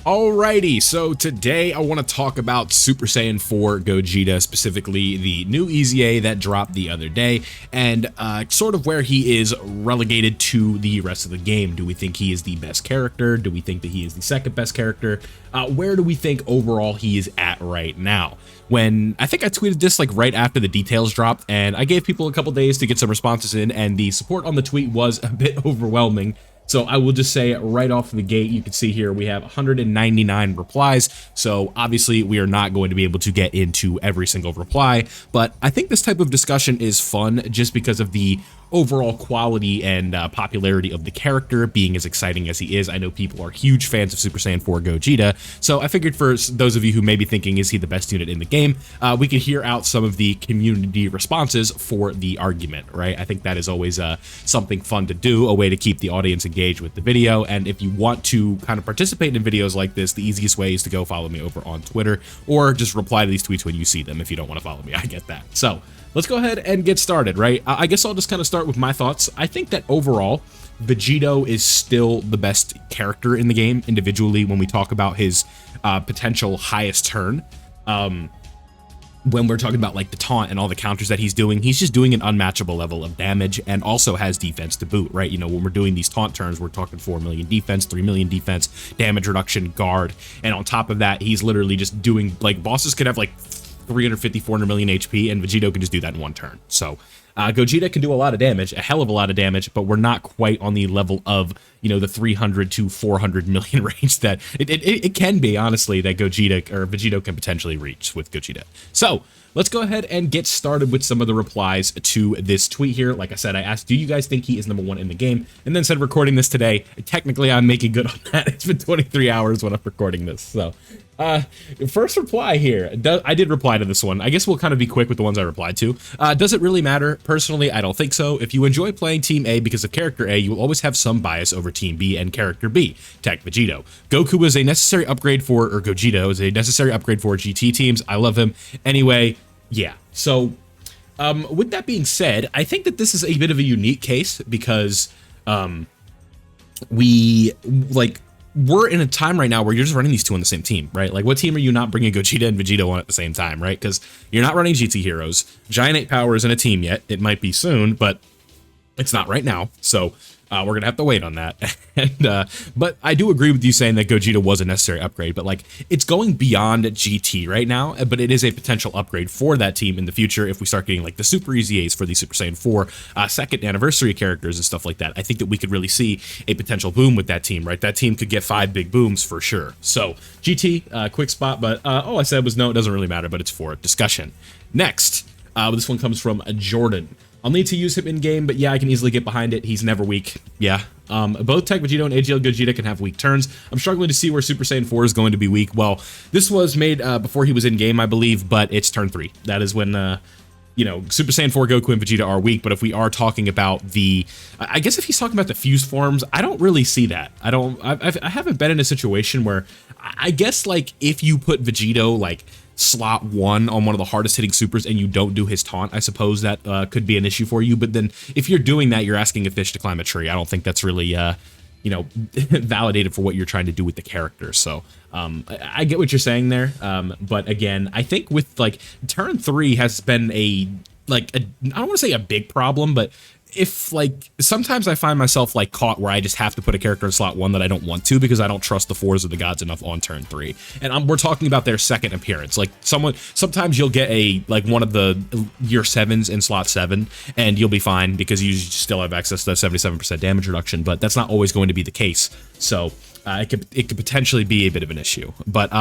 Alrighty, so today I want to talk about Super Saiyan 4 Gogeta, specifically the new EZA that dropped the other day, and sort of where he is relegated to the rest of the game. Do we think he is the best character? Do we think that he is the second best character? Where do we think overall he is at right now? When I think I tweeted this like right after the details dropped, and I gave people a couple days to get some responses in, and the support on the tweet was a bit overwhelming. So I will just say right off the gate, you can see here we have 199 replies. So obviously we are not going to be able to get into every single reply, but I think this type of discussion is fun just because of the overall quality and popularity of the character being as exciting as he is. I know people are huge fans of Super Saiyan 4 Gogeta, so I figured for those of you who may be thinking, is he the best unit in the game, we could hear out some of the community responses for the argument, right? I think that is always something fun to do, a way to keep the audience engaged with the video. And if you want to kind of participate in videos like this, the easiest way is to go follow me over on Twitter, or just reply to these tweets when you see them if you don't want to follow me. I get that. So let's go ahead and get started, right? I guess I'll just kind of start with my thoughts. I think that overall, Vegito is still the best character in the game individually when we talk about his potential highest turn. When we're talking about like the taunt and all the counters that he's just doing an unmatchable level of damage, and also has defense to boot, right? You know, when we're doing these taunt turns, we're talking 4 million defense, 3 million defense, damage reduction, guard, and on top of that, he's literally just doing, like, bosses could have like 350, 400 million HP, and Vegito can just do that in one turn. So Gogeta can do a lot of damage, a hell of a lot of damage, but we're not quite on the level of, you know, the 300 to 400 million range that it can be, honestly, that Vegito can potentially reach with Gogeta. So let's go ahead and get started with some of the replies to this tweet here. Like I said, I asked, do you guys think he is #1 in the game? And then said, recording this today, technically I'm making good on that. It's been 23 hours when I'm recording this. So first reply here. I did reply to this one. I guess we'll kind of be quick with the ones I replied to. Does it really matter? Personally, I don't think so. If you enjoy playing Team A because of character A, you will always have some bias over Team B and character B. Tech Vegito. Goku is a necessary upgrade for, or Gogeta is a necessary upgrade for GT teams. I love him. Anyway, yeah. So, with that being said, I think that this is a bit of a unique case because, we're in a time right now where you're just running these two on the same team, right? Like, what team are you not bringing Gogeta and Vegito on at the same time, right? Because you're not running GT Heroes. Giant 8 Power isn't a team yet. It might be soon, but it's not right now. So we're going to have to wait on that. And but I do agree with you saying that Gogeta was a necessary upgrade, but like, it's going beyond GT right now, but it is a potential upgrade for that team in the future if we start getting like the Super EZAs for the Super Saiyan 4 second anniversary characters and stuff like that. I think that we could really see a potential boom with that team, right? That team could get 5 big booms for sure. So GT, quick spot, but all I said was no, it doesn't really matter, but it's for discussion. Next, this one comes from Jordan. I'll need to use him in-game, but yeah, I can easily get behind it. He's never weak. Yeah. Both Tech Vegito and AGL Gogeta can have weak turns. I'm struggling to see where Super Saiyan 4 is going to be weak. Well, this was made before he was in-game, I believe, but it's turn 3. That is when, you know, Super Saiyan 4 Goku and Vegeta are weak. But if we are talking about the, I guess if he's talking about the fused forms, I don't really see that. I haven't been in a situation where, I guess, like, if you put Vegito, like, slot 1 on one of the hardest hitting supers and you don't do his taunt, I suppose that could be an issue for you. But then if you're doing that, you're asking a fish to climb a tree. I don't think that's really you know, validated for what you're trying to do with the character. So I get what you're saying there, but again, I think with like turn 3 has been I don't want to say a big problem, but if like sometimes I find myself like caught where I just have to put a character in slot 1 that I don't want to because I don't trust the 4s of the gods enough on turn 3. And we're talking about their second appearance. Like sometimes you'll get one of the year 7s in slot 7 and you'll be fine because you still have access to that 77% damage reduction, but that's not always going to be the case. So it could potentially be a bit of an issue. But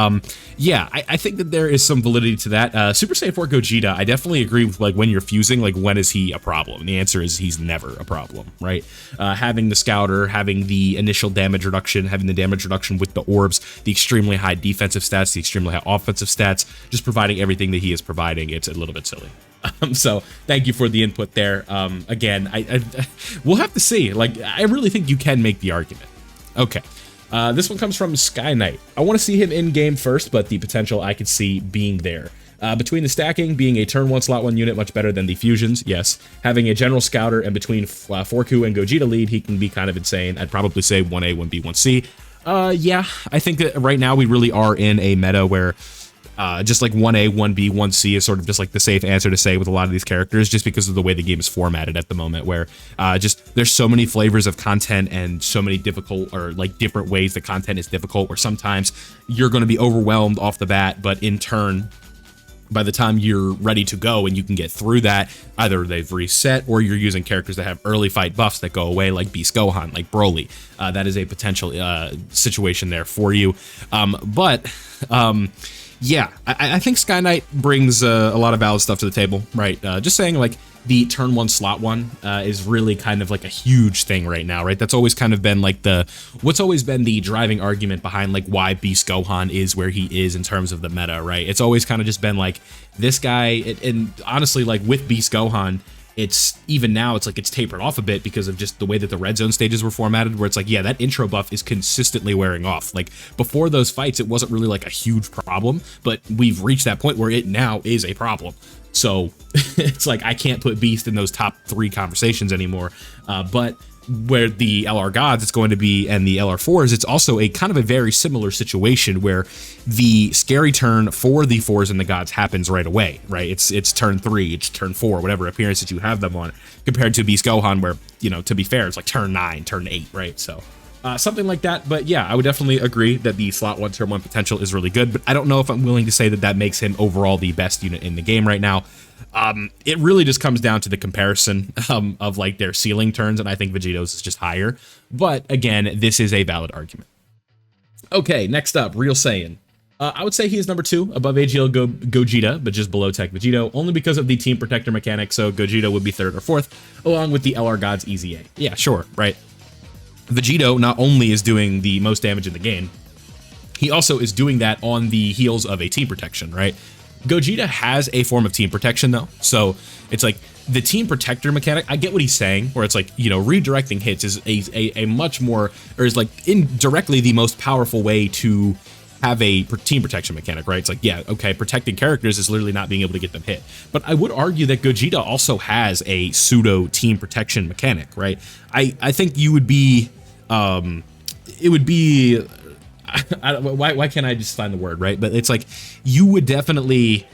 yeah, I think that there is some validity to that. Super Saiyan 4 Gogeta, I definitely agree with like when you're fusing, like when is he a problem? And the answer is he's never a problem, right? Having the Scouter, having the initial damage reduction, having the damage reduction with the orbs, the extremely high defensive stats, the extremely high offensive stats, just providing everything that he is providing, it's a little bit silly. So thank you for the input there. Again, we'll have to see. Like, I really think you can make the argument. Okay. This one comes from Sky Knight. I want to see him in-game first, but the potential I could see being there. Between the stacking, being a turn 1 slot 1 unit much better than the fusions, yes. Having a general scouter, and between Forku and Gogeta lead, he can be kind of insane. I'd probably say 1A, 1B, 1C. Yeah, I think that right now we really are in a meta where just like 1A, 1B, 1C is sort of just like the safe answer to say with a lot of these characters, just because of the way the game is formatted at the moment, where just there's so many flavors of content and so many difficult or like different ways the content is difficult, where sometimes you're going to be overwhelmed off the bat, but in turn, by the time you're ready to go and you can get through that, either they've reset or you're using characters that have early fight buffs that go away, like Beast Gohan, like Broly. That is a potential situation there for you. Yeah, I think Sky Knight brings a lot of valid stuff to the table, right? Just saying, like, the turn 1 slot 1 is really kind of like a huge thing right now, right? That's always kind of been like what's always been the driving argument behind like why Beast Gohan is where he is in terms of the meta, right? It's always kind of just been like this guy, and honestly, like with Beast Gohan, it's even now it's like it's tapered off a bit because of just the way that the red zone stages were formatted, where it's like, yeah, that intro buff is consistently wearing off. Like before those fights, it wasn't really like a huge problem, but we've reached that point where it now is a problem. So it's like I can't put Beast in those top 3 conversations anymore. But where the LR gods it's going to be and the LR4s, it's also a kind of a very similar situation where the scary turn for the 4s and the gods happens right away, right? It's turn 3, it's turn 4, whatever appearance that you have them on, compared to Beast Gohan where, you know, to be fair, it's like turn 9, turn 8, right? So something like that. But yeah, I would definitely agree that the slot 1 turn 1 potential is really good, but I don't know if I'm willing to say that that makes him overall the best unit in the game right now. It really just comes down to the comparison of like their ceiling turns, and I think Vegito's is just higher. But again, this is a valid argument. Okay, next up, Real Saiyan. I would say he is number 2 above AGL Gogeta, but just below Tech Vegito, only because of the Team Protector mechanic, so Gogeta would be 3rd or 4th, along with the LR Gods EZA. Yeah, sure, right? Vegito not only is doing the most damage in the game, he also is doing that on the heels of a Team Protection, right? Gogeta has a form of Team Protection though, so it's like the Team Protector mechanic, I get what he's saying, where it's like, you know, redirecting hits is a much more, or is like indirectly the most powerful way to have a Team Protection mechanic, right? It's like, yeah, okay, protecting characters is literally not being able to get them hit. But I would argue that Gogeta also has a pseudo Team Protection mechanic, right? I think you would be, it would be, why can't I just find the word, right? But it's like, you would definitely,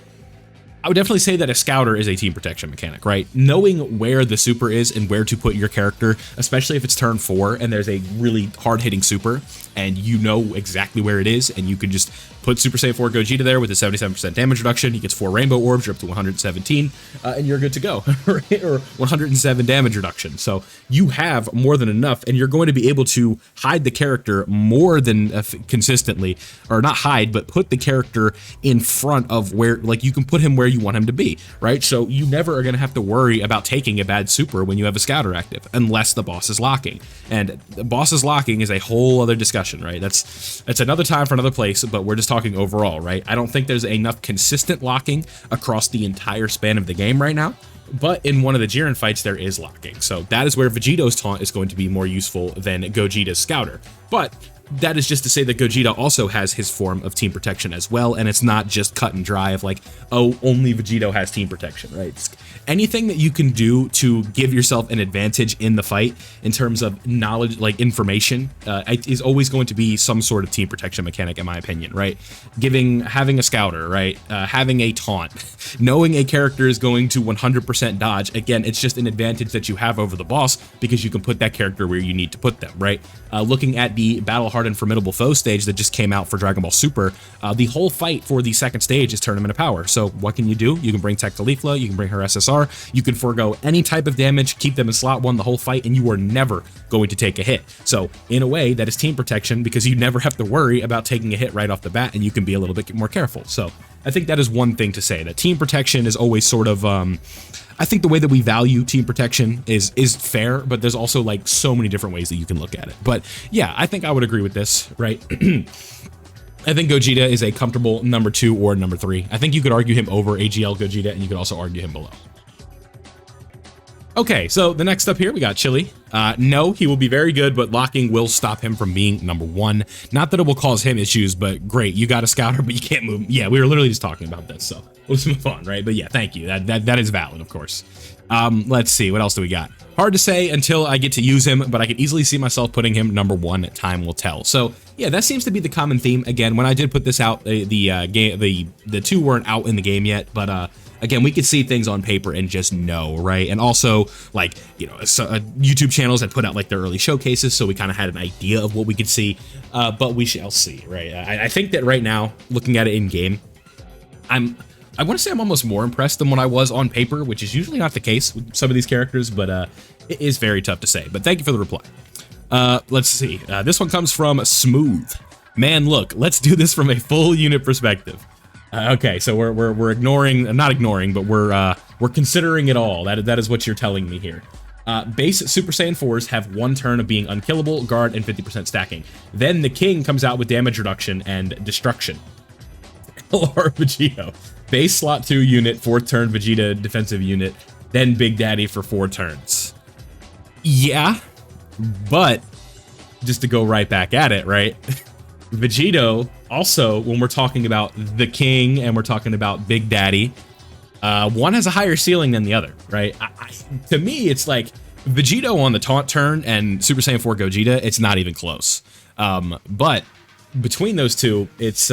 I would definitely say that a Scouter is a Team Protection mechanic, right? Knowing where the super is and where to put your character, especially if it's turn 4 and there's a really hard-hitting super, and you know exactly where it is, and you can just put Super Saiyan 4 Gogeta there with a 77% damage reduction. He gets 4 rainbow orbs, you're up to 117, and you're good to go, right? Or 107 damage reduction. So you have more than enough, and you're going to be able to hide the character more than consistently, or not hide, but put the character in front of where, like, you can put him where you want him to be, right? So you never are going to have to worry about taking a bad super when you have a Scouter active, unless the boss is locking. And the boss is locking is a whole other discussion, right? That's another time for another place, but we're just talking overall, right? I don't think there's enough consistent locking across the entire span of the game right now, but in one of the Jiren fights, there is locking. So that is where Vegito's taunt is going to be more useful than Gogeta's Scouter. But that is just to say that Gogeta also has his form of Team Protection as well, and it's not just cut and dry of like, oh, only Vegito has Team Protection, right? It's anything that you can do to give yourself an advantage in the fight in terms of knowledge, like information, is always going to be some sort of Team Protection mechanic, in my opinion, right? Having a Scouter, right? Having a taunt, knowing a character is going to 100% dodge. Again, it's just an advantage that you have over the boss because you can put that character where you need to put them, right? Looking at the Battle Hard and Formidable Foe stage that just came out for Dragon Ball Super, the whole fight for the second stage is Tournament of Power. So what can you do? You can bring Tech Caulifla, you can bring her SSR, you can forego any type of damage, keep them in slot 1 the whole fight, and you are never going to take a hit. So in a way, that is Team Protection because you never have to worry about taking a hit right off the bat, and you can be a little bit more careful. So I think that is one thing to say, that Team Protection is always sort of, I think the way that we value Team Protection is fair, but there's also like so many different ways that you can look at it. But yeah, I think I would agree with this, right? I think Gogeta is a comfortable number 2 or number 3. I think you could argue him over AGL Gogeta, and you could also argue him below. Okay, so the next up here, we got Chili. No, he will be very good, but locking will stop him from being number 1. Not that it will cause him issues, but great, you got a Scouter, but you can't move. Yeah, we were literally just talking about this, so let's move on, right? But yeah, thank you. That is valid, of course. Let's see, what else do we got? Hard to say until I get to use him, but I could easily see myself putting him number 1. Time will tell. So yeah, that seems to be the common theme. Again, when I did put this out, the two weren't out in the game yet, but again, we could see things on paper and just know, right? And also, like, you know, YouTube channels had put out like their early showcases, so we kind of had an idea of what we could see, but we shall see, right? I think that right now, looking at it in game, I want to say I'm almost more impressed than what I was on paper, which is usually not the case with some of these characters, but it is very tough to say. But thank you for the reply. Let's see. This one comes from Smooth. Man, look, let's do this from a full unit perspective. Okay, so we're ignoring, not ignoring, but we're considering it all. That is what you're telling me here. Base Super Saiyan 4s have 1 turn of being unkillable, guard, and 50% stacking. Then the King comes out with damage reduction and destruction. Or Vegito. Base slot 2 unit, 4th turn Vegeta defensive unit, then Big Daddy for 4 turns. Yeah, but just to go right back at it, right? Vegito, also, when we're talking about the King and we're talking about Big Daddy, one has a higher ceiling than the other, right? To me, it's like Vegito on the taunt turn and Super Saiyan 4 Gogeta, it's not even close. But between those two, it's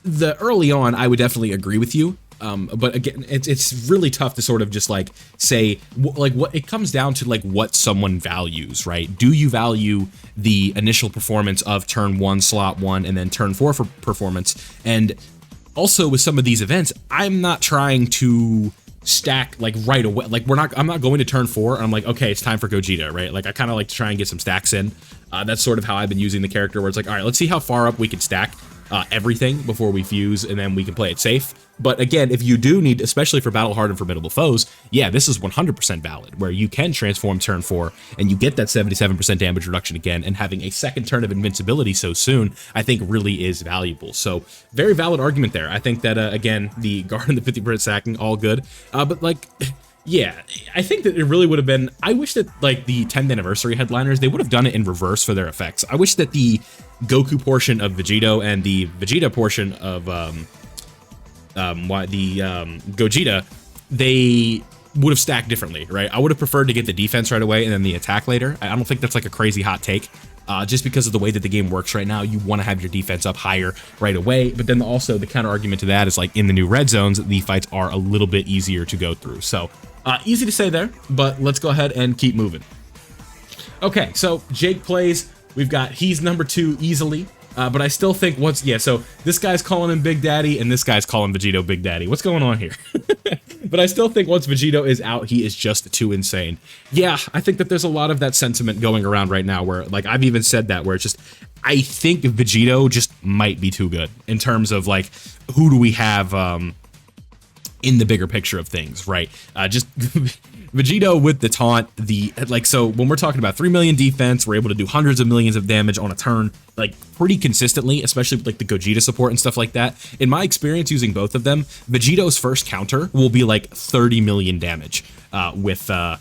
the early on, I would definitely agree with you. But again, it's really tough to sort of just like say, like, what it comes down to, like what someone values, right? Do you value the initial performance of turn 1, slot 1, and then turn 4 for performance? And also with some of these events, I'm not trying to stack like right away. Like I'm not going to turn 4 and I'm like, okay, it's time for Gogeta, right? Like I kind of like to try and get some stacks in. That's sort of how I've been using the character, where it's like, all right, let's see how far up we can stack everything before we fuse, and then we can play it safe. But again, if you do need, especially for battle hard and formidable foes, yeah, this is 100% valid, where you can transform turn 4 and you get that 77% damage reduction again, and having a second turn of invincibility so soon, I think really is valuable. So very valid argument there. I think that, again, the guard and the 50% stacking, all good. But like, yeah, I think that it really would have been, I wish that like the 10th anniversary headliners, they would have done it in reverse for their effects. I wish that the Goku portion of Vegito and the Vegeta portion of Gogeta, they would have stacked differently, right? I would have preferred to get the defense right away and then the attack later. I don't think that's like a crazy hot take. Just because of the way that the game works right now, you want to have your defense up higher right away. But then also the counter argument to that is, like, in the new red zones, the fights are a little bit easier to go through. So easy to say there, but let's go ahead and keep moving. Okay, so Jake plays. We've got he's number 2 easily. But I still think so this guy's calling him Big Daddy and this guy's calling Vegito Big Daddy. What's going on here? But I still think once Vegito is out, he is just too insane. Yeah, I think that there's a lot of that sentiment going around right now where, like, I've even said that, where it's just, I think Vegito just might be too good in terms of, like, who do we have in the bigger picture of things, right? Just Vegito with the taunt, so when we're talking about 3 million defense, we're able to do hundreds of millions of damage on a turn, like, pretty consistently, especially with like the Gogeta support and stuff like that. In my experience using both of them, Vegito's first counter will be like 30 million damage with the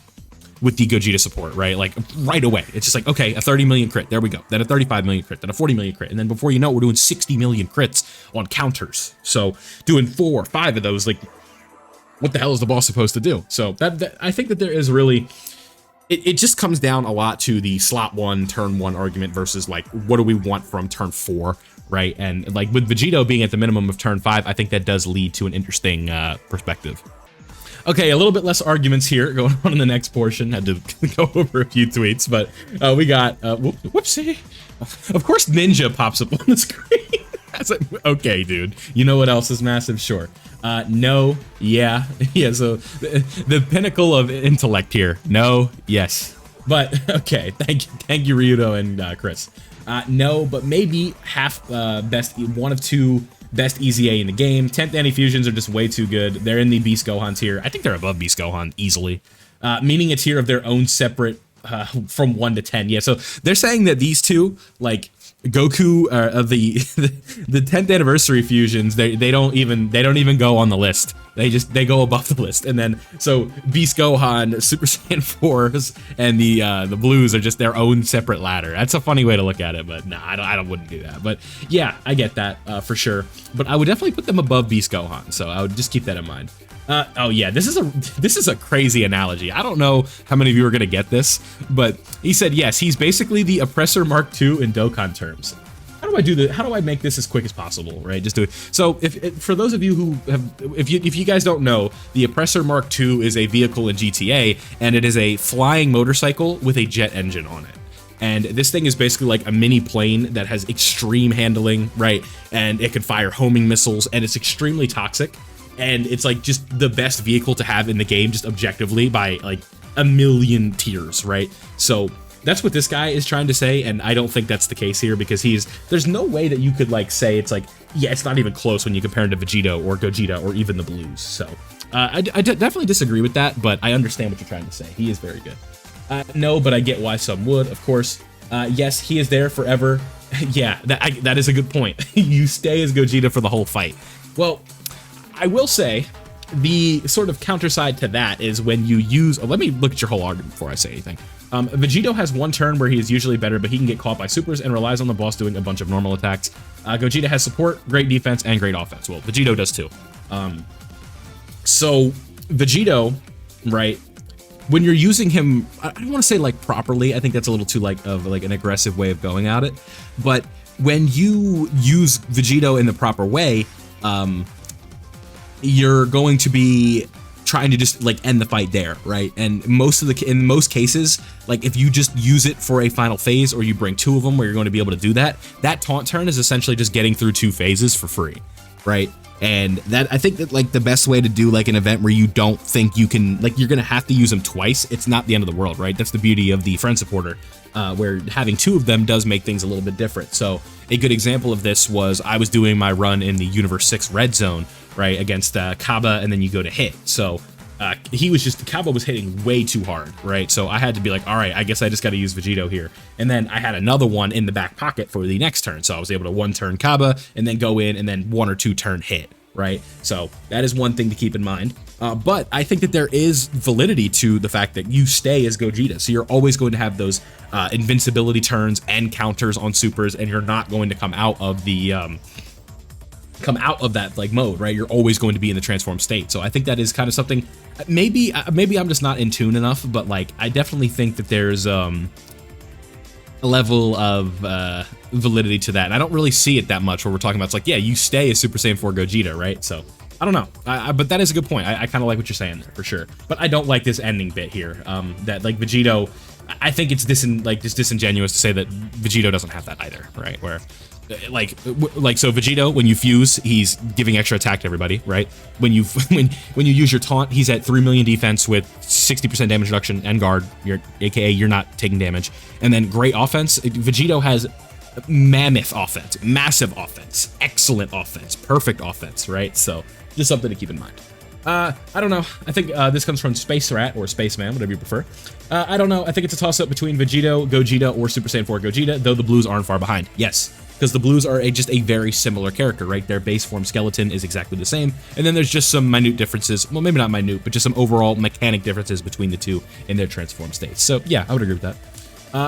Gogeta support, right? Like right away. It's just like, okay, a 30 million crit, there we go. Then a 35 million crit, then a 40 million crit. And then before you know it, we're doing 60 million crits on counters. So doing 4 or 5 of those, like, what the hell is the boss supposed to do? So that I think that there is really, it just comes down a lot to the slot 1, turn 1 argument versus, like, what do we want from turn 4, right? And like with Vegito being at the minimum of turn 5, I think that does lead to an interesting perspective. Okay, a little bit less arguments here going on in the next portion. Had to go over a few tweets, but we got, whoopsie. Of course Ninja pops up on the screen. That's like, okay, dude. You know what else is massive? Sure. No, yeah. Yeah, so the pinnacle of intellect here. No, yes. But, okay, thank you, Ryudo and Chris. No, but maybe half one of 2 best EZA in the game. 10th anti-fusions are just way too good. They're in the Beast Gohan tier. I think they're above Beast Gohan easily. Meaning a tier of their own separate from 1 to 10. Yeah, so they're saying that these two, like, Goku of the 10th anniversary fusions, they don't even go on the list. They go above the list. And then so Beast Gohan, Super Saiyan 4s, and the blues are just their own separate ladder. That's a funny way to look at it, but nah, I wouldn't do that. But yeah, I get that for sure. But I would definitely put them above Beast Gohan, so I would just keep that in mind. Oh yeah, this is a crazy analogy. I don't know how many of you are gonna get this, but he said yes, he's basically the Oppressor Mark II in Dokkan terms. do I do the, how do I make this as quick as possible, right? Just do it. So if for those of you who have, if you guys don't know, the Oppressor Mark II is a vehicle in GTA, and it is a flying motorcycle with a jet engine on it. And this thing is basically like a mini plane that has extreme handling, right? And it can fire homing missiles, and it's extremely toxic. And it's like just the best vehicle to have in the game, just objectively, by like a million tiers, right? So that's what this guy is trying to say, and I don't think that's the case here, because there's no way that you could like say it's like, yeah, it's not even close when you compare him to Vegito or Gogeta or even the Blues. So I definitely disagree with that, but I understand what you're trying to say. He is very good. No, but I get why some would, of course. Yes, he is there forever. Yeah, that is a good point. You stay as Gogeta for the whole fight. Well, I will say the sort of counter side to that is when you use, let me look at your whole argument before I say anything. Vegito has one turn where he is usually better, but he can get caught by supers and relies on the boss doing a bunch of normal attacks. Gogeta has support, great defense, and great offense. Well, Vegito does too. So Vegito, right, when you're using him, I don't want to say like properly, I think that's a little too like of like an aggressive way of going at it, but when you use Vegito in the proper way, you're going to be trying to just like end the fight there, right? And in most cases, like if you just use it for a final phase, or you bring two of them where you're going to be able to do that, that taunt turn is essentially just getting through two phases for free, right? And that, I think that like the best way to do like an event where you don't think you can, like you're gonna have to use them twice, it's not the end of the world, right? That's the beauty of the friend supporter, where having two of them does make things a little bit different. So a good example of this was I was doing my run in the Universe 6 red zone, right, against Kaba, and then you go to hit. So Kaba was hitting way too hard, right? So I had to be like, all right, I guess I just got to use Vegito here. And then I had another one in the back pocket for the next turn. So I was able to one turn Kaba and then go in and then one or two turn hit, right? So that is one thing to keep in mind. But I think that there is validity to the fact that you stay as Gogeta. So you're always going to have those invincibility turns and counters on supers, and you're not going to come out of the that like mode, right? You're always going to be in the transformed state. So I think that is kind of something, maybe I'm just not in tune enough, but like I definitely think that there's a level of validity to that. And I don't really see it that much where we're talking about, it's like, yeah, you stay as Super Saiyan 4 Gogeta, right? So I don't know, but that is a good point. I kind of like what you're saying there for sure, but I don't like this ending bit here, that like Vegito, I think it's disingenuous to say that Vegito doesn't have that either, right? Where so Vegito, when you fuse, he's giving extra attack to everybody, right? When you use your taunt, he's at 3 million defense with 60% damage reduction and guard, aka you're not taking damage. And then great offense, Vegito has mammoth offense, massive offense, excellent offense, perfect offense, right? So just something to keep in mind. I don't know. I think this comes from Space Rat or Spaceman, whatever you prefer. I don't know. I think it's a toss-up between Vegito, Gogeta, or Super Saiyan 4 Gogeta, though the Blues aren't far behind. Yes, because the Blues are just a very similar character, right? Their base form skeleton is exactly the same, and then there's just some minute differences. Well, maybe not minute, but just some overall mechanic differences between the two in their transformed states. So yeah, I would agree with that.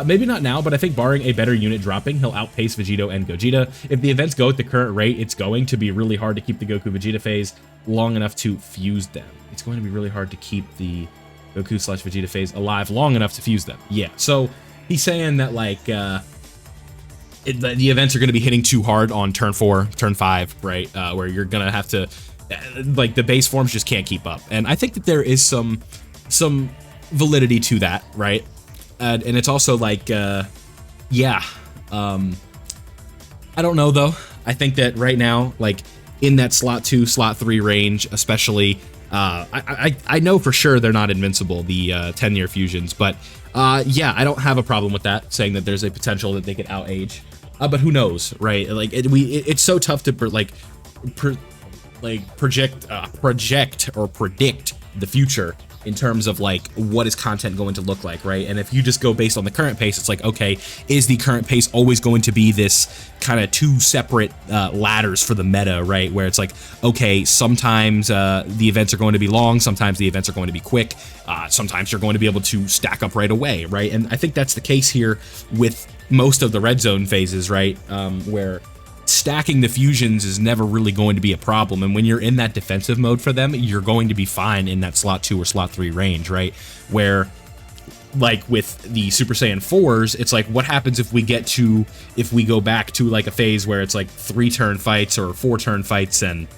Maybe not now, but I think barring a better unit dropping, he'll outpace Vegito and Gogeta. If the events go at the current rate, it's going to be really hard to keep the Goku-Vegeta phase long enough to fuse them. It's going to be really hard to keep the Goku/Vegeta phase alive long enough to fuse them. Yeah, so he's saying that like the events are going to be hitting too hard on turn 4, turn 5, right? Where you're going to have to, like the base forms just can't keep up. And I think that there is some validity to that, right? And it's also like, yeah, I don't know though. I think that right now, like in that slot 2, slot 3 range, especially, I know for sure they're not invincible, the 10-year fusions, but yeah, I don't have a problem with that, saying that there's a potential that they could out-age, but who knows, right? Like it's so tough to project or predict the future in terms of like what is content going to look like, right? And if you just go based on the current pace, it's like, okay, is the current pace always going to be this kind of two separate ladders for the meta, right? Where it's like, okay, sometimes the events are going to be long, sometimes the events are going to be quick, sometimes you're going to be able to stack up right away, right? And I think that's the case here with most of the red zone phases, right? Where stacking the fusions is never really going to be a problem, and when you're in that defensive mode for them, you're going to be fine in that slot 2 or slot 3 range, right? Where like with the Super Saiyan 4s, it's like, what happens if we go back to like a phase where it's like 3-turn fights or 4-turn fights, and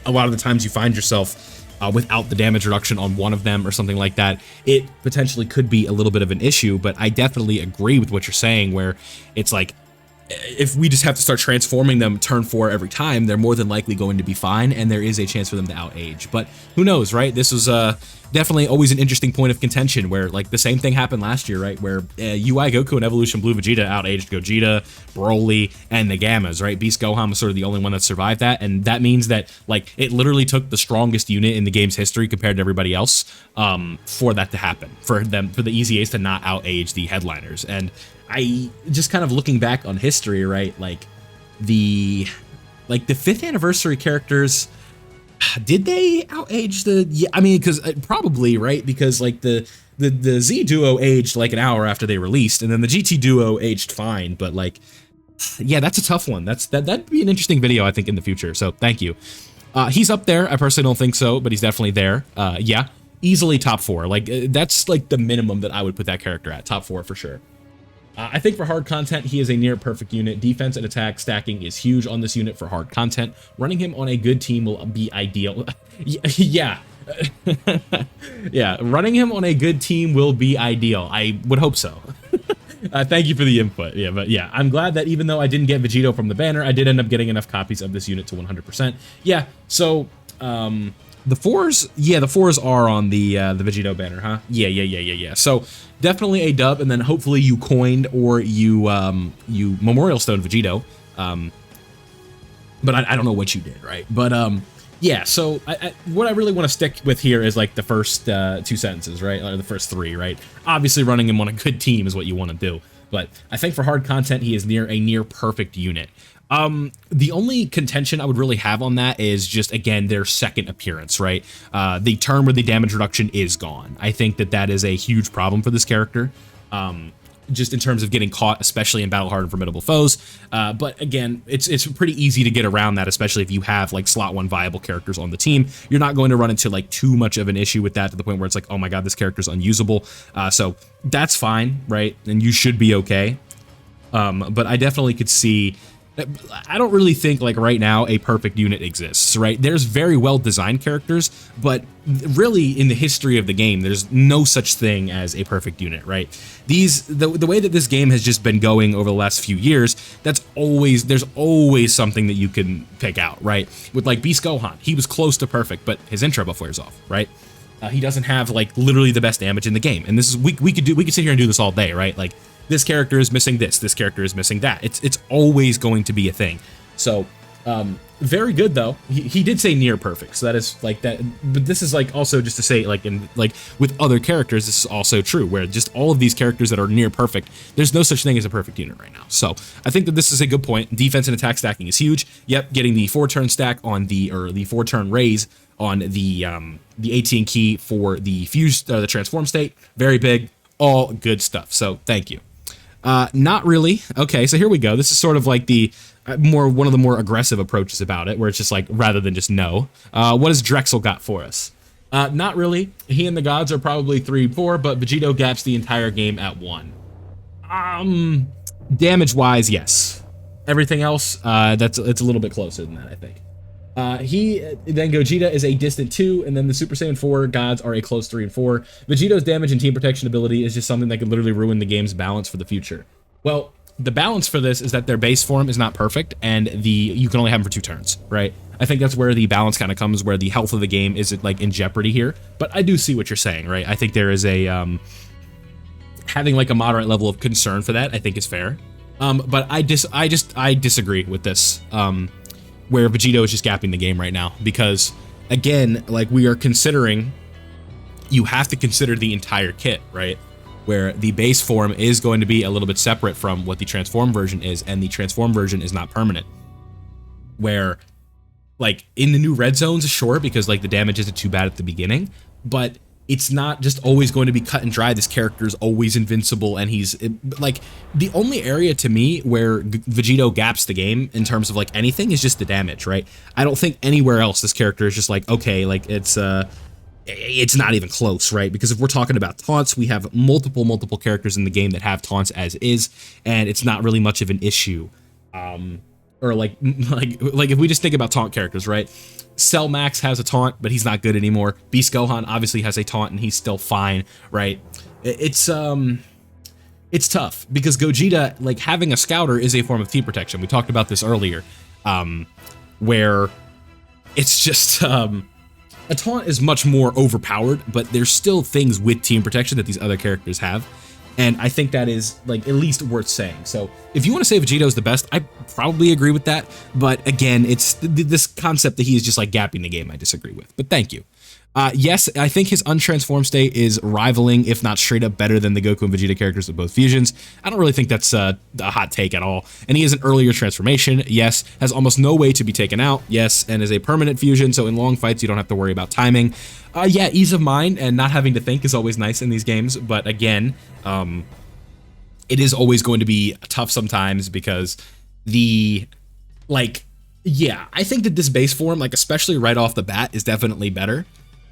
a lot of the times you find yourself without the damage reduction on one of them or something like that. It potentially could be a little bit of an issue, but I definitely agree with what you're saying, where it's like, if we just have to start transforming them turn 4 every time, they're more than likely going to be fine, and there is a chance for them to outage. But who knows, right? This was definitely always an interesting point of contention, where like the same thing happened last year, right? Where UI Goku and Evolution Blue Vegeta outaged Gogeta, Broly, and the Gammas, right? Beast Gohan was sort of the only one that survived that, and that means that like it literally took the strongest unit in the game's history compared to everybody else for that to happen, for the EZAs to not outage the headliners. And I just kind of looking back on history, right? Like the 5th anniversary characters, did they outage the? Yeah, I mean, because probably, right? Because like the Z duo aged like an hour after they released, and then the GT duo aged fine. But like, yeah, that's a tough one. That'd be an interesting video, I think, in the future. So thank you. He's up there. I personally don't think so, but he's definitely there. Yeah, easily top 4. Like that's like the minimum that I would put that character at. Top 4 for sure. I think for hard content, he is a near perfect unit. Defense and attack stacking is huge on this unit for hard content. Running him on a good team will be ideal. Yeah. Yeah, running him on a good team will be ideal. I would hope so. Thank you for the input. Yeah, but yeah, I'm glad that even though I didn't get Vegito from the banner, I did end up getting enough copies of this unit to 100%. Yeah, so the 4s, yeah, the 4s are on the Vegito banner, huh? Yeah. So definitely a dub, and then hopefully you coined or you Memorial Stone Vegito. But I don't know what you did, right? But yeah. So what I really want to stick with here is like the first 2 sentences, right? Or the first 3, right? Obviously, running him on a good team is what you want to do. But I think for hard content, he is a near perfect unit. The only contention I would really have on that is just, again, their second appearance, right? The turn where the damage reduction is gone. I think that is a huge problem for this character, just in terms of getting caught, especially in battle-hardened formidable foes. But again, it's pretty easy to get around that, especially if you have like slot 1 viable characters on the team. You're not going to run into like too much of an issue with that to the point where it's like, oh my god, this character's unusable. So that's fine, right? And you should be okay. But I definitely could see, I don't really think like right now a perfect unit exists, right? There's very well designed characters, but really in the history of the game, there's no such thing as a perfect unit, right? The way that this game has just been going over the last few years, there's always something that you can pick out, right? With like Beast Gohan, he was close to perfect, but his intro buff wears off, right? He doesn't have like literally the best damage in the game, and this is we could sit here and do this all day, right? Like, this character is missing this character is missing that. It's always going to be a thing. So very good though. He did say near perfect, so that is like that. But this is like also just to say like with other characters, this is also true, where just all of these characters that are near perfect, there's no such thing as a perfect unit right now. So I think that this is a good point. Defense and attack stacking is huge. Yep, getting the 4-turn stack on the 4-turn raise on the AT key for the fuse, the transform state, very big. All good stuff. So thank you. Not really. Okay, so here we go. This is sort of like the one of the more aggressive approaches about it, where it's just like, rather than just no. What has Drexel got for us? Not really. He and the gods are probably 3-4, but Vegito gaps the entire game at 1. Damage-wise, yes. Everything else, it's a little bit closer than that, I think. Then Gogeta is a distant 2, and then the Super Saiyan 4 gods are a close 3 and 4. Vegito's damage and team protection ability is just something that could literally ruin the game's balance for the future. Well, the balance for this is that their base form is not perfect, and you can only have them for 2 turns, right? I think that's where the balance kind of comes, where the health of the game is like in jeopardy here. But I do see what you're saying, right? I think there is a having like a moderate level of concern for that, I think is fair. But I disagree with this. Where Vegito is just gapping the game right now, because again, like we are considering, you have to consider the entire kit, right? Where the base form is going to be a little bit separate from what the transform version is, and the transform version is not permanent. Where like in the new red zones, sure, because like the damage isn't too bad at the beginning, but it's not just always going to be cut and dry. This character is always invincible, and like the only area to me where Vegito gaps the game in terms of like anything is just the damage, right? I don't think anywhere else this character is just like, okay, like it's it's not even close, right? Because if we're talking about taunts, we have multiple characters in the game that have taunts as is, and it's not really much of an issue. Or like if we just think about taunt characters, right? Cell Max has a taunt, but he's not good anymore. Beast Gohan obviously has a taunt, and he's still fine, right? It's tough because Gogeta, like having a scouter is a form of team protection. We talked about this earlier, where it's just a taunt is much more overpowered, but there's still things with team protection that these other characters have. And I think that is like at least worth saying. So if you want to say Vegito is the best, I probably agree with that. But again, it's this concept that he is just like gapping the game I disagree with. But thank you. Yes, I think his untransformed state is rivaling, if not straight up better than the Goku and Vegeta characters of both fusions. I don't really think that's a hot take at all. And he has an earlier transformation, yes, has almost no way to be taken out, yes, and is a permanent fusion, so in long fights you don't have to worry about timing. Yeah, ease of mind and not having to think is always nice in these games, but again, it is always going to be tough sometimes because yeah, I think that this base form, like especially right off the bat, is definitely better.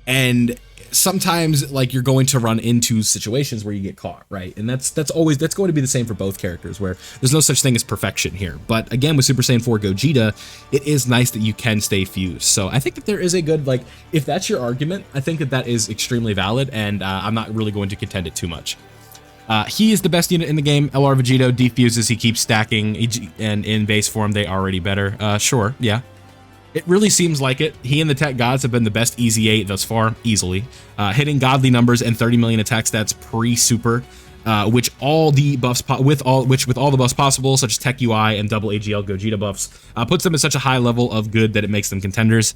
And sometimes like you're going to run into situations where you get caught, right? And that's going to be the same for both characters, where there's no such thing as perfection here. But again, with Super Saiyan 4 Gogeta, it is nice that you can stay fused. So I think that there is a good, like, if that's your argument, I think that that is extremely valid, and I'm not really going to contend it too much. He is the best unit in the game. LR Vegito defuses, he keeps stacking, and in base form they are already better. Sure, yeah. It really seems like it. He and the Tech Gods have been the best EZA thus far, easily. Hitting godly numbers and 30 million attack stats pre-super, with all the buffs possible, such as Tech UI and double AGL Gogeta buffs, puts them at such a high level of good that it makes them contenders.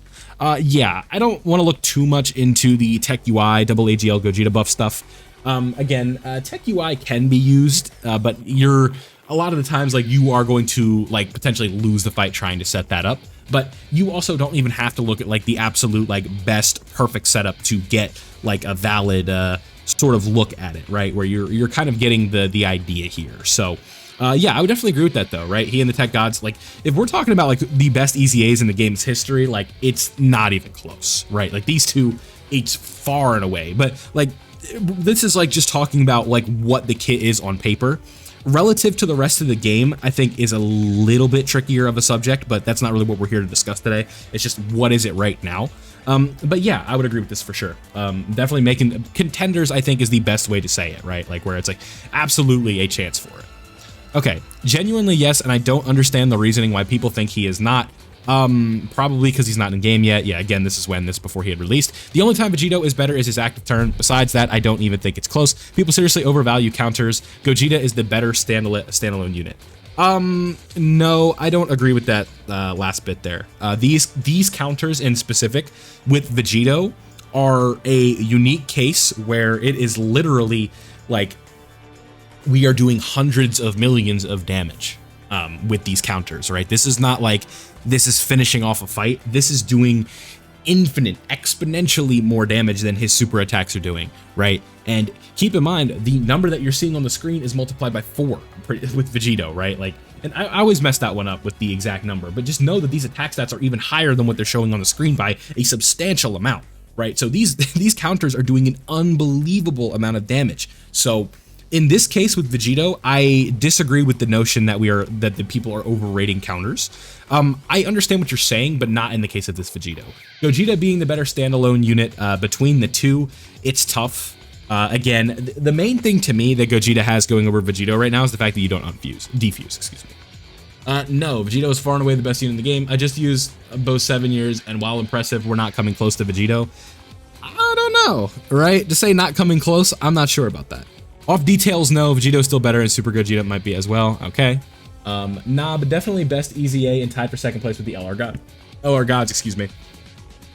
Yeah, I don't want to look too much into the Tech UI, double AGL Gogeta buff stuff. Again, Tech UI can be used, but a lot of the times, like, you are going to like potentially lose the fight trying to set that up. But you also don't even have to look at like the absolute like best perfect setup to get like a valid sort of look at it, right? Where you're kind of getting the idea here. So yeah, I would definitely agree with that though, right? He and the Tech Gods, like if we're talking about like the best EZAs in the game's history, like it's not even close, right? Like these two, it's far and away. But like this is like just talking about like what the kit is on paper. Relative to the rest of the game, I think is a little bit trickier of a subject, but that's not really what we're here to discuss today. It's just what is it right now. But yeah, I would agree with this for sure. Definitely making contenders, I think, is the best way to say it, right? Like where it's like absolutely a chance for it. Okay, genuinely yes, and I don't understand the reasoning why people think he is not. Probably because he's not in game yet. Yeah, again, this is before he had released. The only time Vegito is better is his active turn. Besides that, I don't even think it's close. People seriously overvalue counters. Gogeta is the better standalone unit. No, I don't agree with that last bit there. These counters in specific with Vegito are a unique case where it is literally like we are doing hundreds of millions of damage with these counters, right? This is not like this is finishing off a fight. This is doing infinite, exponentially more damage than his super attacks are doing, right? And keep in mind, the number that you're seeing on the screen is multiplied by 4 with Vegito, right? Like, and I always mess that one up with the exact number, but just know that these attack stats are even higher than what they're showing on the screen by a substantial amount, right? So these counters are doing an unbelievable amount of damage. So in this case with Vegito, I disagree with the notion that the people are overrating counters. I understand what you're saying, but not in the case of this Vegito. Gogeta being the better standalone unit between the two, it's tough. Again, the main thing to me that Gogeta has going over Vegito right now is the fact that you don't defuse, excuse me. No, Vegito is far and away the best unit in the game. I just used both 7 years, and while impressive, we're not coming close to Vegito. I don't know, right? To say not coming close, I'm not sure about that. Off details, no, Vegito's still better, and Super Gogeta might be as well. Okay. Nah, but definitely best EZA and tied for second place with the LR Gods, excuse me.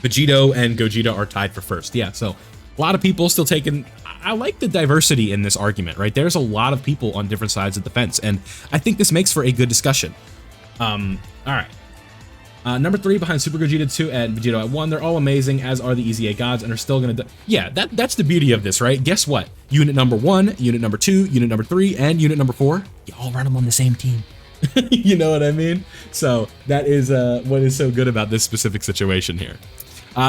Vegito and Gogeta are tied for first. Yeah, so a lot of people still taking. I like the diversity in this argument, right? There's a lot of people on different sides of the fence, and I think this makes for a good discussion. All right. Number 3 behind Super Gogeta 2 and Vegito at 1. They're all amazing, as are the EZA gods, and are still gonna. Yeah, that's the beauty of this, right? Guess what? Unit number 1, unit number 2, unit number 3, and unit number 4. You all run them on the same team. You know what I mean? So that is what is so good about this specific situation here.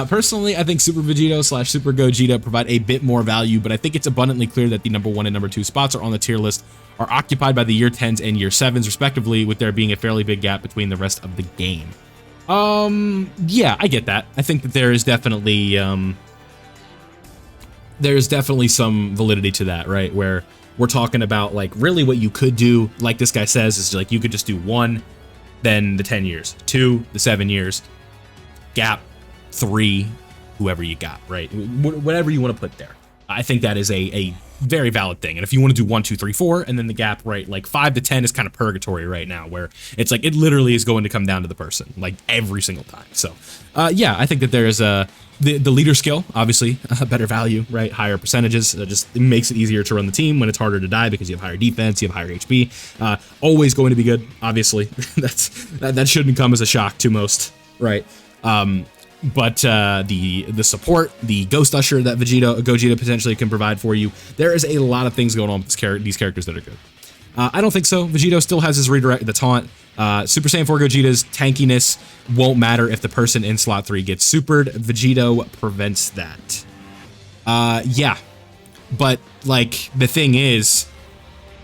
Personally, I think Super Vegito / Super Gogeta provide a bit more value, but I think it's abundantly clear that the number 1 and number 2 spots are on the tier list are occupied by the year 10s and year 7s respectively, with there being a fairly big gap between the rest of the game. Yeah, I get that. I think that there is definitely some validity to that, right? Where we're talking about like really what you could do, like this guy says, is like you could just do 1, then the 10 years, 2, the 7 years, gap, 3, whoever you got, right? Whatever you want to put there. I think that is a very valid thing. And if you want to do 1, 2, 3, 4, and then the gap, right, like 5 to 10 is kind of purgatory right now, where it's like it literally is going to come down to the person, like every single time. So, yeah, I think that there is the leader skill, obviously, better value, right? Higher percentages. Just it makes it easier to run the team when it's harder to die because you have higher defense, you have higher HP. Always going to be good, obviously. that shouldn't come as a shock to most, right? But the support, the Ghost Usher that Gogeta potentially can provide for you, there is a lot of things going on with these characters that are good. I don't think so. Vegito still has his redirect, the taunt. Super Saiyan 4 Gogeta's tankiness won't matter if the person in slot 3 gets supered. Vegito prevents that. Yeah, but like the thing is,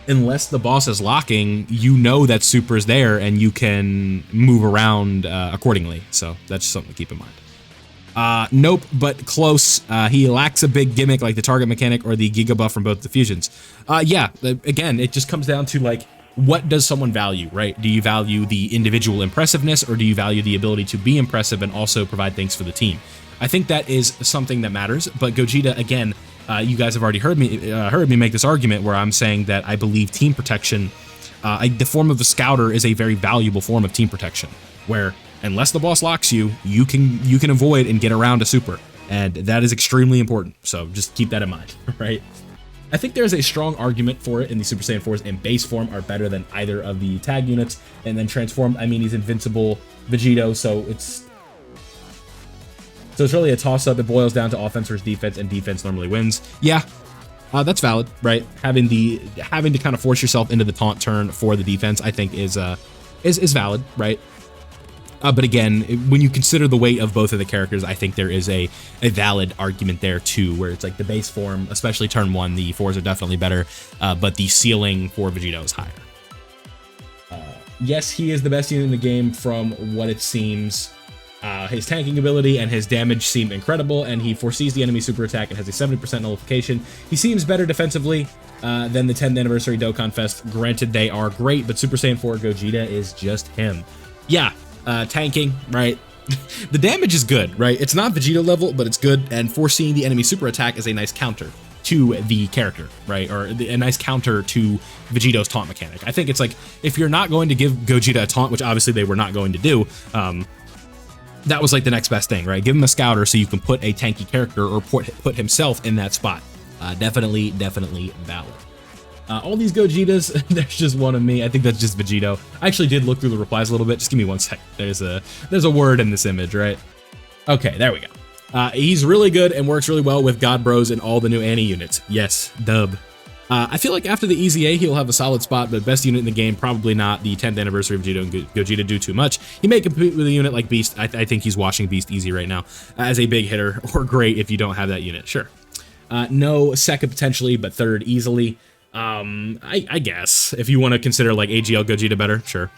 unless the boss is locking, you know that super is there and you can move around accordingly. So that's just something to keep in mind. Nope, but close. He lacks a big gimmick like the target mechanic or the Giga buff from both the fusions. Yeah, again, it just comes down to like, what does someone value, right? Do you value the individual impressiveness, or do you value the ability to be impressive and also provide things for the team? I think that is something that matters, but Gogeta, again, you guys have already heard me make this argument where I'm saying that I believe team protection, the form of the scouter is a very valuable form of team protection, where unless the boss locks you, you can avoid and get around a super, and that is extremely important. So just keep that in mind, right? I think there's a strong argument for it in the Super Saiyan 4s in base form are better than either of the tag units, and then transformed, I mean, he's invincible Vegito, so it's really a toss-up. It boils down to offense versus defense, and defense normally wins. Yeah, that's valid, right? Having to kind of force yourself into the taunt turn for the defense, I think is valid, right? But again, when you consider the weight of both of the characters, I think there is a valid argument there too, where it's like the base form, especially turn 1, the 4s are definitely better, but the ceiling for Vegito is higher. Yes, he is the best unit in the game from what it seems. His tanking ability and his damage seem incredible, and he foresees the enemy super attack and has a 70% nullification. He seems better defensively than the 10th anniversary Dokkan Fest. Granted, they are great, but Super Saiyan 4 Gogeta is just him. Yeah, tanking, right? The damage is good, right? It's not Vegito level, but it's good, and foreseeing the enemy super attack is a nice counter to the character, right? Or a nice counter to Vegito's taunt mechanic. I think it's like, if you're not going to give Gogeta a taunt, which obviously they were not going to do, that was like the next best thing, right? Give him a scouter so you can put a tanky character or put himself in that spot. Definitely valid. All these Gogetas, there's just one of me. I think that's just Vegito. I actually did look through the replies a little bit. Just give me one sec. There's a word in this image, right? Okay, there we go. He's really good and works really well with God Bros and all the new Annie units. Yes, dub. I feel like after the EZA, he'll have a solid spot, but best unit in the game, probably not. The 10th anniversary of Vegito and Gogeta do too much. He may compete with a unit like Beast. I think he's watching Beast easy right now as a big hitter, or great if you don't have that unit, sure. No, second potentially, but third easily. I guess, if you want to consider like AGL Gogeta better, sure.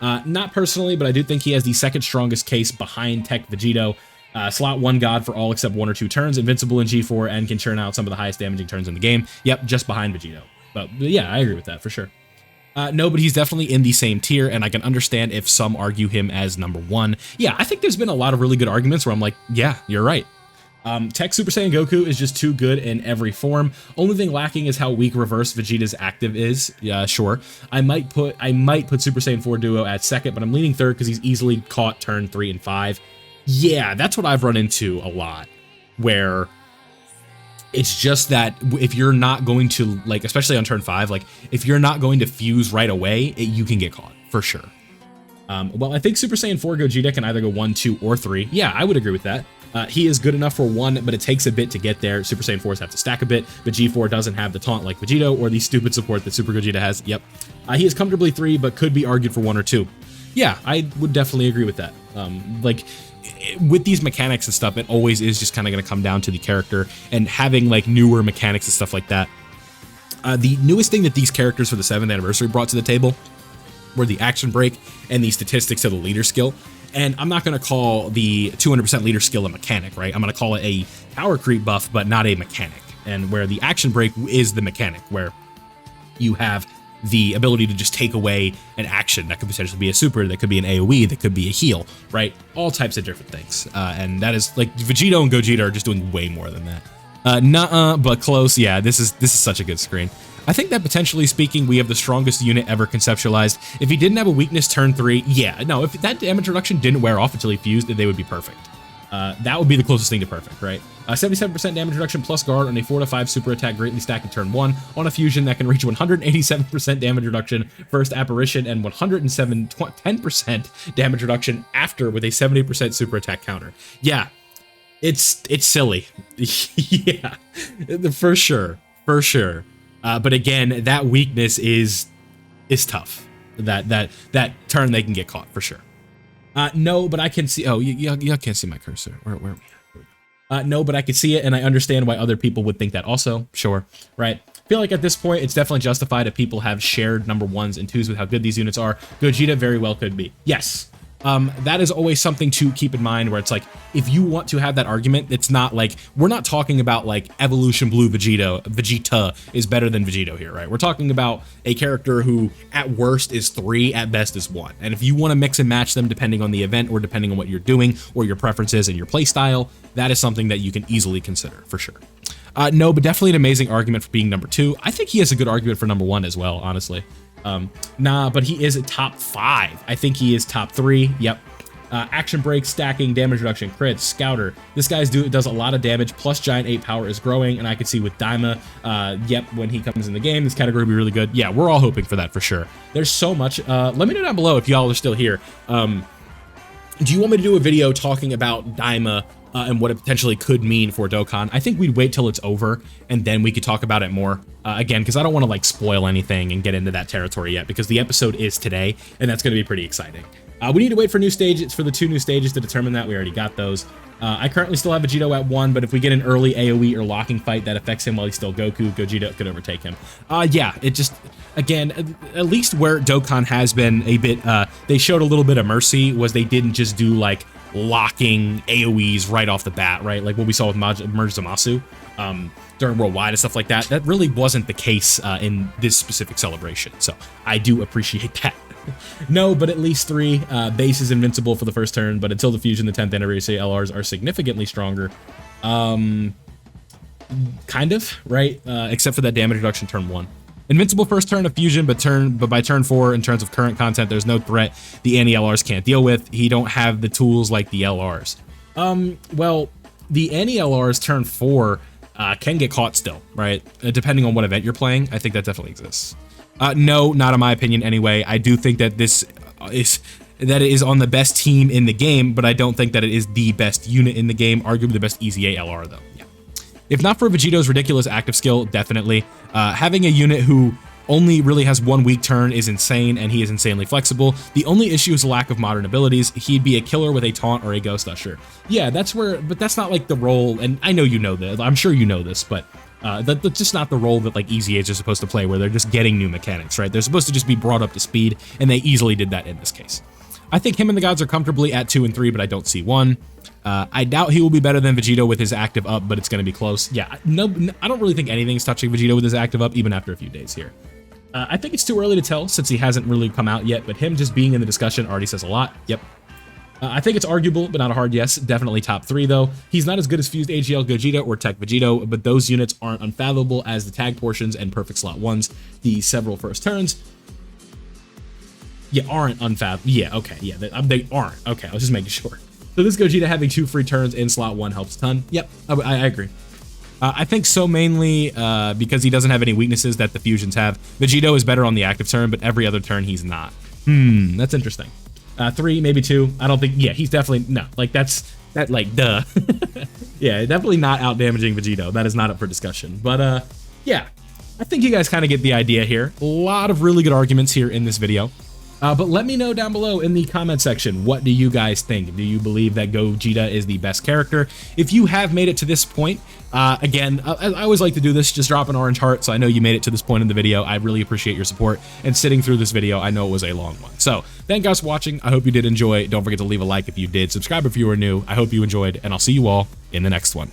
Not personally, but I do think he has the second strongest case behind Tech Vegito. Slot 1 god for all except 1 or 2 turns, invincible in G4, and can churn out some of the highest damaging turns in the game. Yep, just behind Vegito. But yeah, I agree with that for sure. No, but he's definitely in the same tier, and I can understand if some argue him as number 1. Yeah, I think there's been a lot of really good arguments where I'm like, yeah, you're right. Tech Super Saiyan Goku is just too good in every form. Only thing lacking is how weak reverse Vegeta's active is. Yeah, sure. I might put Super Saiyan 4 Duo at second, but I'm leaning third because he's easily caught turn 3 and 5. Yeah, that's what I've run into a lot, where it's just that if you're not going to, like, especially on turn 5, like, if you're not going to fuse right away, you can get caught, for sure. Well, I think Super Saiyan 4 Gogeta can either go 1, 2, or 3. Yeah, I would agree with that. He is good enough for 1, but it takes a bit to get there. Super Saiyan 4s have to stack a bit, but G4 doesn't have the taunt like Vegito or the stupid support that Super Gogeta has. Yep. He is comfortably 3, but could be argued for 1 or 2. Yeah, I would definitely agree with that. Like with these mechanics and stuff, it always is just kind of going to come down to the character and having like newer mechanics and stuff like that. The newest thing that these characters for the 7th anniversary brought to the table were the action break and the statistics of the leader skill. And I'm not going to call the 200% leader skill a mechanic, right? I'm going to call it a power creep buff, but not a mechanic. And where the action break is the mechanic, where you have the ability to just take away an action that could potentially be a super, that could be an AoE, that could be a heal, right? All types of different things. And that is like Vegito and Gogeta are just doing way more than that. Nuh-uh, but close. Yeah, this is such a good screen. I think that potentially speaking, we have the strongest unit ever conceptualized. If he didn't have a weakness turn 3, yeah, no, if that damage reduction didn't wear off until he fused, they would be perfect. That would be the closest thing to perfect, right? 77% damage reduction plus guard on a 4-5 super attack greatly stacked in turn 1 on a fusion that can reach 187% damage reduction first apparition and 10% damage reduction after with a 70% super attack counter. Yeah, it's silly. Yeah, for sure. But again, that weakness is tough. That turn they can get caught for sure. No, but I can see. Oh, you can't see my cursor. Where are we? No, but I can see it, and I understand why other people would think that also. Sure, right? I feel like at this point, it's definitely justified if people have shared number 1s and 2s with how good these units are. Gogeta very well could be. Yes. That is always something to keep in mind, where it's like, if you want to have that argument, it's not like, we're not talking about like Evolution Blue Vegeta is better than Vegito here, right? We're talking about a character who at worst is 3, at best is 1. And if you want to mix and match them depending on the event or depending on what you're doing or your preferences and your play style, that is something that you can easily consider for sure. No, but definitely an amazing argument for being number 2. I think he has a good argument for number 1 as well, honestly. Nah, but he is a top 5. I think he is top 3. Yep. Action break, stacking, damage reduction, crit, scouter. This guy's does a lot of damage, plus giant 8 power is growing, and I can see with Daima, yep, when he comes in the game, this category will be really good. Yeah, we're all hoping for that for sure. There's so much. Let me know down below if y'all are still here. Do you want me to do a video talking about Daima and what it potentially could mean for Dokkan? I think we'd wait till it's over and then we could talk about it more. Again, because I don't want to like spoil anything and get into that territory yet, because the episode is today and that's going to be pretty exciting. We need to wait for new stages, for the 2 new stages to determine that. We already got those. I currently still have Vegito at 1, but if we get an early AoE or locking fight that affects him while he's still Goku, Gogeta could overtake him. Yeah, it just, again, at least where Dokkan has been a bit, they showed a little bit of mercy was they didn't just do like locking AoEs right off the bat, right? Like what we saw with Merge Zamasu during Worldwide and stuff like that. That really wasn't the case in this specific celebration. So I do appreciate that. No, but at least 3. Base is invincible for the first turn, but until the fusion, the 10th anniversary LRs are significantly stronger. Kind of, right? Except for that damage reduction turn 1. Invincible first turn of fusion, but by turn 4, in terms of current content, there's no threat the anti-LRs can't deal with. He don't have the tools like the LRs. Well, the anti-LRs turn 4 can get caught still, right? Depending on what event you're playing, I think that definitely exists. No, not in my opinion anyway. I do think that this is on the best team in the game, but I don't think that it is the best unit in the game. Arguably the best EZA LR though. Yeah. If not for Vegito's ridiculous active skill, definitely. Having a unit who only really has 1 weak turn is insane, and he is insanely flexible. The only issue is a lack of modern abilities. He'd be a killer with a taunt or a ghost usher. Yeah, that's where, but that's not like the role, and I know you know this, I'm sure you know this, but that's just not the role that like EZAs are supposed to play, where they're just getting new mechanics, right? They're supposed to just be brought up to speed, and they easily did that in this case. I think him and the gods are comfortably at 2 and 3, but I don't see 1. I doubt he will be better than Vegito with his active up, but it's going to be close. Yeah, no, I don't really think anything's touching Vegito with his active up, even after a few days here. I think it's too early to tell since he hasn't really come out yet, but him just being in the discussion already says a lot. Yep. I think it's arguable, but not a hard yes. Definitely top 3, though. He's not as good as Fused AGL Gogeta or Tech Vegito, but those units aren't unfathomable as the tag portions and perfect slot 1s, the several first turns. Yeah, aren't unfathomable. Yeah, okay, yeah, they aren't. Okay, I was just making sure. So this Gogeta having 2 free turns in slot 1 helps a ton. Yep, I agree. I think so mainly because he doesn't have any weaknesses that the fusions have. Vegito is better on the active turn, but every other turn he's not. That's interesting. 3, maybe 2. I don't think, yeah, he's definitely, no, like that, like, duh. Yeah, definitely not out damaging Vegito. That is not up for discussion. But yeah, I think you guys kind of get the idea here. A lot of really good arguments here in this video. But let me know down below in the comment section, what do you guys think? Do you believe that Gogeta is the best character? If you have made it to this point, again, I always like to do this, just drop an orange heart so I know you made it to this point in the video. I really appreciate your support and sitting through this video. I know it was a long one. So thank you guys for watching. I hope you did enjoy. Don't forget to leave a like if you did. Subscribe if you were new. I hope you enjoyed, and I'll see you all in the next one.